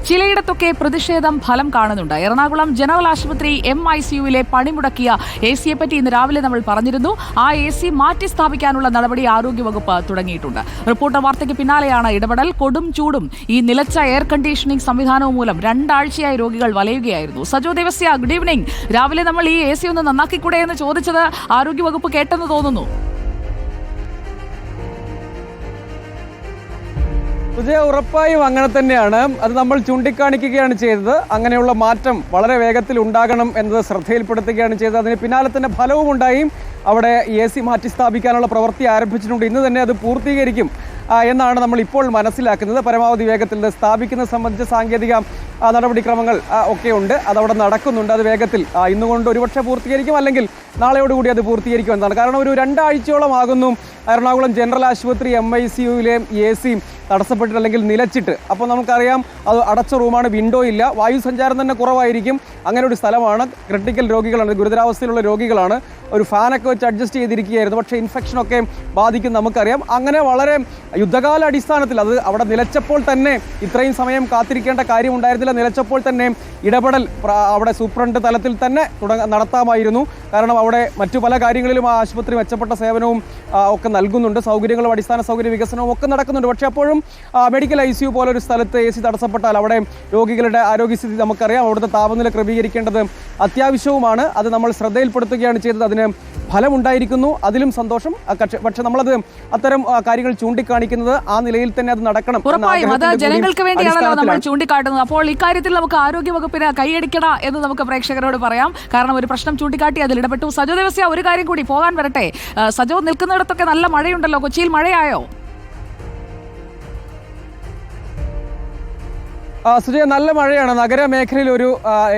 ചിലയിടത്തൊക്കെ പ്രതിഷേധം ഫലം കാണുന്നുണ്ട്. എറണാകുളം ജനറൽ ആശുപത്രി MICUവിലെ പണിമുടക്കിയ AC യെപ്പറ്റി ഇന്ന് രാവിലെ നമ്മൾ പറഞ്ഞിരുന്നു. ആ AC മാറ്റി സ്ഥാപിക്കാനുള്ള നടപടി ആരോഗ്യവകുപ്പ് തുടങ്ങിയിട്ടുണ്ട്. റിപ്പോർട്ടർ വാർത്തയ്ക്ക് പിന്നാലെയാണ് ഇടപെടൽ. കൊടും ചൂടും ഈ നിലച്ച എയർ കണ്ടീഷനിംഗ് സംവിധാനവും മൂലം 2 ആഴ്ചയായി രോഗികൾ വലയുകയായിരുന്നു. Sajo Devasya, good evening. രാവിലെ നമ്മൾ ഈ AC ഒന്ന് നന്നാക്കിക്കൂടെ എന്ന് ചോദിച്ചത് ആരോഗ്യവകുപ്പ് കേട്ടെന്ന് തോന്നുന്നു. ഉറപ്പായും അങ്ങനെ തന്നെയാണ്. അത് നമ്മൾ ചൂണ്ടിക്കാണിക്കുകയാണ് ചെയ്തത്. അങ്ങനെയുള്ള മാറ്റം വളരെ വേഗത്തിൽ ഉണ്ടാകണം എന്നത് ശ്രദ്ധയിൽപ്പെടുത്തുകയാണ് ചെയ്തത്. അതിന് പിന്നാലെ തന്നെ ഫലവും ഉണ്ടായി. അവിടെ AC മാറ്റി സ്ഥാപിക്കാനുള്ള പ്രവൃത്തി ആരംഭിച്ചിട്ടുണ്ട്. ഇന്ന് തന്നെ അത് പൂർത്തീകരിക്കും എന്നാണ് നമ്മൾ ഇപ്പോൾ മനസ്സിലാക്കുന്നത്. പരമാവധി വേഗത്തിൽ സ്ഥാപിക്കുന്നത് സംബന്ധിച്ച സാങ്കേതിക നടപടിക്രമങ്ങൾ ഒക്കെ ഉണ്ട്. അതവിടെ നടക്കുന്നുണ്ട്. അത് വേഗത്തിൽ ഇന്നുകൊണ്ട് ഒരുപക്ഷെ പൂർത്തീകരിക്കും, അല്ലെങ്കിൽ നാളെയോടുകൂടി അത് പൂർത്തീകരിക്കും എന്നാണ്. കാരണം ഒരു 2 ആഴ്ചയോളം ആകുന്നു എറണാകുളം ജനറൽ ആശുപത്രി MICUവിലെ AC തടസ്സപ്പെട്ടിട്ട് അല്ലെങ്കിൽ നിലച്ചിട്ട്. അപ്പോൾ നമുക്കറിയാം അത് അടച്ച റൂമാണ്, വിൻഡോ ഇല്ല, വായു സഞ്ചാരം തന്നെ കുറവായിരിക്കും. അങ്ങനെ ഒരു സ്ഥലമാണ്. ക്രിട്ടിക്കൽ രോഗികളാണ്, ഗുരുതരാവസ്ഥയിലുള്ള രോഗികളാണ്. ഒരു ഫാനൊക്കെ വെച്ച് അഡ്ജസ്റ്റ് ചെയ്തിരിക്കുകയായിരുന്നു. പക്ഷേ ഇൻഫെക്ഷനൊക്കെ ബാധിക്കും നമുക്കറിയാം. അങ്ങനെ വളരെ യുദ്ധകാല അടിസ്ഥാനത്തിൽ അത് അവിടെ നിലച്ചപ്പോൾ തന്നെ ഇത്രയും സമയം കാത്തിരിക്കേണ്ട കാര്യം ഉണ്ടായിരുന്നില്ല. നിലച്ചപ്പോൾ തന്നെ ഇടപെടൽ അവിടെ സൂപ്രണ്ട് തലത്തിൽ തന്നെ നടത്താമായിരുന്നു. കാരണം അവിടെ മറ്റു പല കാര്യങ്ങളിലും ആ ആശുപത്രി മെച്ചപ്പെട്ട സേവനവും ഒക്കെ നൽകുന്നുണ്ട്. സൗകര്യങ്ങളും അടിസ്ഥാന സൗകര്യ വികസനവും ഒക്കെ നടക്കുന്നുണ്ട്. പക്ഷേ അപ്പോഴും മെഡിക്കൽ ICU പോലൊരു സ്ഥലത്ത് AC തടസ്സപ്പെട്ടാൽ അവിടെ രോഗികളുടെ ആരോഗ്യസ്ഥിതി നമുക്കറിയാം. അവിടുത്തെ താപനില ക്രമീകരിക്കേണ്ടത് അത്യാവശ്യവുമാണ്. അത് നമ്മൾ ശ്രദ്ധയിൽപ്പെടുത്തുകയാണ് ചെയ്തത്. അതിന് ഫലമുണ്ടായിരിക്കുന്നു, അതിലും സന്തോഷം. പക്ഷെ നമ്മളത് അത്തരം കാര്യങ്ങൾ ചൂണ്ടിക്കാണിക്കുന്നത് ആ നിലയിൽ തന്നെ അത് നടക്കണം. ഉറപ്പായും അത് ജനങ്ങൾക്ക് വേണ്ടിയാണല്ലോ നമ്മൾ ചൂണ്ടിക്കാട്ടുന്നത്. അപ്പോൾ ഇക്കാര്യത്തിൽ നമുക്ക് ആരോഗ്യവകുപ്പിന് കൈയടിക്കണ എന്ന് നമുക്ക് പ്രേക്ഷകരോട് പറയാം. കാരണം ഒരു പ്രശ്നം ചൂണ്ടിക്കാട്ടി അതിൽ ഇടപെട്ടു. സജോ ദേവസ്യ, ഒരു കാര്യം കൂടി പോകാൻ വരട്ടെ. സജോ നിൽക്കുന്നിടത്തൊക്കെ നല്ല മഴയുണ്ടല്ലോ. കൊച്ചിയിൽ മഴയായോ? സുജയ, നല്ല മഴയാണ്. നഗരമേഖലയിൽ ഒരു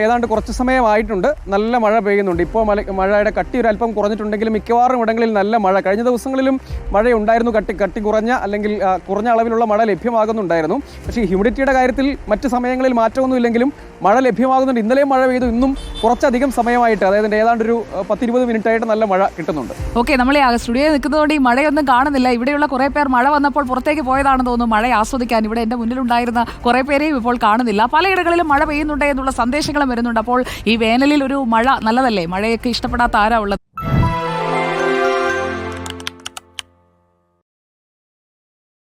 ഏതാണ്ട് കുറച്ച് സമയമായിട്ടുണ്ട് നല്ല മഴ പെയ്യുന്നുണ്ട്. ഇപ്പോൾ മഴയുടെ കട്ടി ഒരു അല്പം കുറഞ്ഞിട്ടുണ്ടെങ്കിലും മിക്കവാറും ഇടങ്ങളിൽ നല്ല മഴ. കഴിഞ്ഞ ദിവസങ്ങളിലും മഴയുണ്ടായിരുന്നു. കട്ടി കുറഞ്ഞ അല്ലെങ്കിൽ കുറഞ്ഞ അളവിലുള്ള മഴ ലഭ്യമാകുന്നുണ്ടായിരുന്നു. പക്ഷേ ഈ ഹ്യൂമിഡിറ്റിയുടെ കാര്യത്തിൽ മറ്റ് സമയങ്ങളിൽ മാറ്റമൊന്നുമില്ലെങ്കിലും മഴ ലഭ്യമാകുന്നുണ്ട്. ഇന്നലെയും മഴ പെയ്തു, ഇന്നും കുറച്ചധികം സമയമായിട്ട്, അതായത് ഏതാണ്ട് ഒരു 10-20 മിനിറ്റ് ആയിട്ട് നല്ല മഴ കിട്ടുന്നുണ്ട്. ഓക്കെ, നമ്മൾ സ്റ്റുഡിയോയിൽ നിൽക്കുന്നതുകൊണ്ട് ഈ മഴയൊന്നും കാണുന്നില്ല. ഇവിടെയുള്ള കുറേ പേർ മഴ വന്നപ്പോൾ പുറത്തേക്ക് പോയതാണെന്ന് തോന്നുന്നു മഴ ആസ്വദിക്കാൻ. ഇവിടെ എൻ്റെ മുന്നിലുണ്ടായിരുന്ന കുറേ പേരെയും ഇപ്പോൾ കാണുന്നില്ല. പലയിടങ്ങളിലും മഴ പെയ്യുന്നുണ്ട് എന്നുള്ള സന്ദേശങ്ങളും വരുന്നുണ്ട്. അപ്പോൾ ഈ വേനലിൽ ഒരു മഴ നല്ലതല്ലേ? മഴയൊക്കെ ഇഷ്ടപ്പെടാത്ത ആരാ ഉള്ളത്?